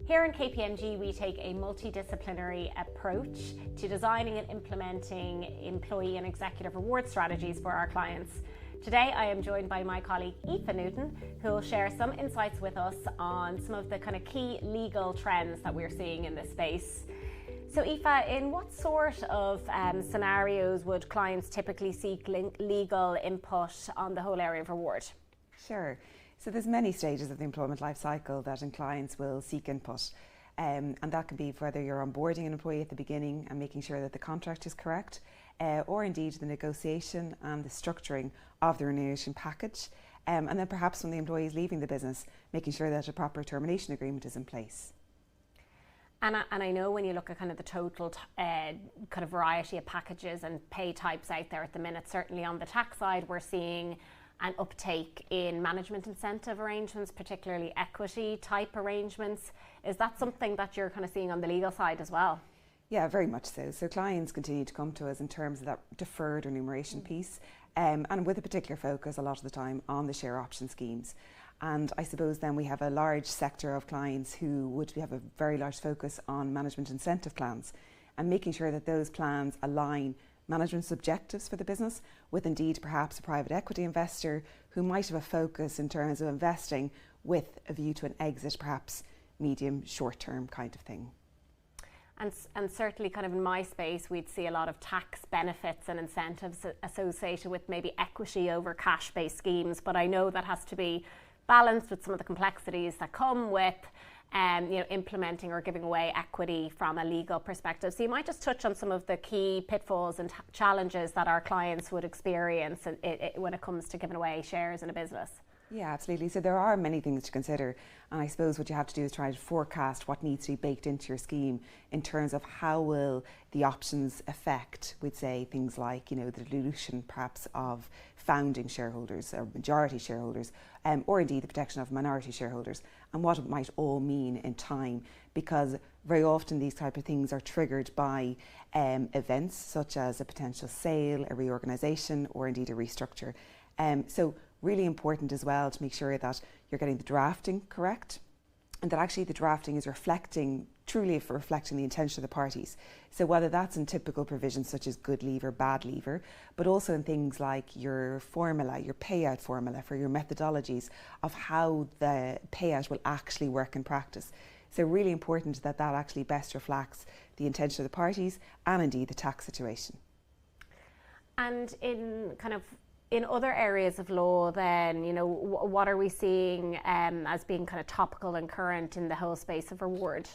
Here in KPMG, we take a multidisciplinary approach to designing and implementing employee and executive reward strategies for our clients. Today, I am joined by my colleague Aoife Newton, who will share some insights with us on some of the kind of key legal trends that we're seeing in this space. So Aoife, in what sort of scenarios would clients typically seek legal input on the whole area of reward? Sure. So there's many stages of the employment life cycle that clients will seek input. And that can be whether you're onboarding an employee at the beginning and making sure that the contract is correct, or indeed the negotiation and the structuring of the remuneration package. And then perhaps when the employee is leaving the business, making sure that a proper termination agreement is in place. And I know when you look at kind of the total kind of variety of packages and pay types out there at the minute, certainly on the tax side, we're seeing an uptake in management incentive arrangements, particularly equity type arrangements. Is that something that you're kind of seeing on the legal side as well? Yeah, very much so. So clients continue to come to us in terms of that deferred remuneration piece, and with a particular focus a lot of the time on the share option schemes. And I suppose then we have a large sector of clients who would have a very large focus on management incentive plans and making sure that those plans align management's objectives for the business with indeed perhaps a private equity investor who might have a focus in terms of investing with a view to an exit, perhaps medium, short term kind of thing. And certainly kind of in my space, we'd see a lot of tax benefits and incentives associated with maybe equity over cash-based schemes, but I know that has to be balanced with some of the complexities that come with implementing or giving away equity from a legal perspective. So you might just touch on some of the key pitfalls and challenges that our clients would experience when it comes to giving away shares in a business. Yeah, absolutely. So there are many things to consider, and I suppose what you have to do is try to forecast what needs to be baked into your scheme in terms of how will the options affect, we'd say, things like, the dilution perhaps of founding shareholders or majority shareholders, or indeed the protection of minority shareholders, and what it might all mean in time, because very often these type of things are triggered by events such as a potential sale, a reorganisation, or indeed a restructure. So really important as well to make sure that you're getting the drafting correct and that actually the drafting is truly reflecting the intention of the parties. So whether that's in typical provisions such as good leave or bad leaver, but also in things like your formula, your payout formula for your methodologies of how the payout will actually work in practice. So really important that that actually best reflects the intention of the parties and indeed the tax situation. And in other areas of law then, what are we seeing as being kind of topical and current in the whole space of reward?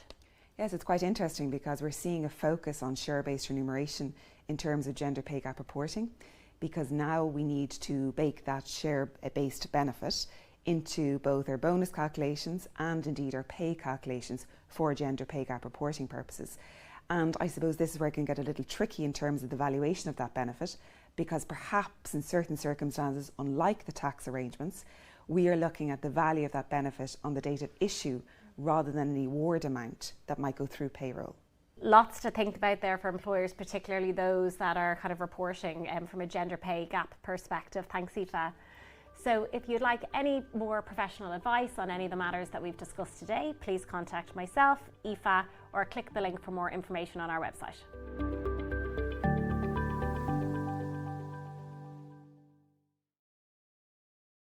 Yes, it's quite interesting because we're seeing a focus on share-based remuneration in terms of gender pay gap reporting, because now we need to bake that share-based benefit into both our bonus calculations and indeed our pay calculations for gender pay gap reporting purposes. And I suppose this is where it can get a little tricky in terms of the valuation of that benefit, because perhaps in certain circumstances, unlike the tax arrangements, we are looking at the value of that benefit on the date of issue rather than the award amount that might go through payroll. Lots to think about there for employers, particularly those that are kind of reporting from a gender pay gap perspective. Thanks, Aoife. So if you'd like any more professional advice on any of the matters that we've discussed today, please contact myself, Aoife, or click the link for more information on our website.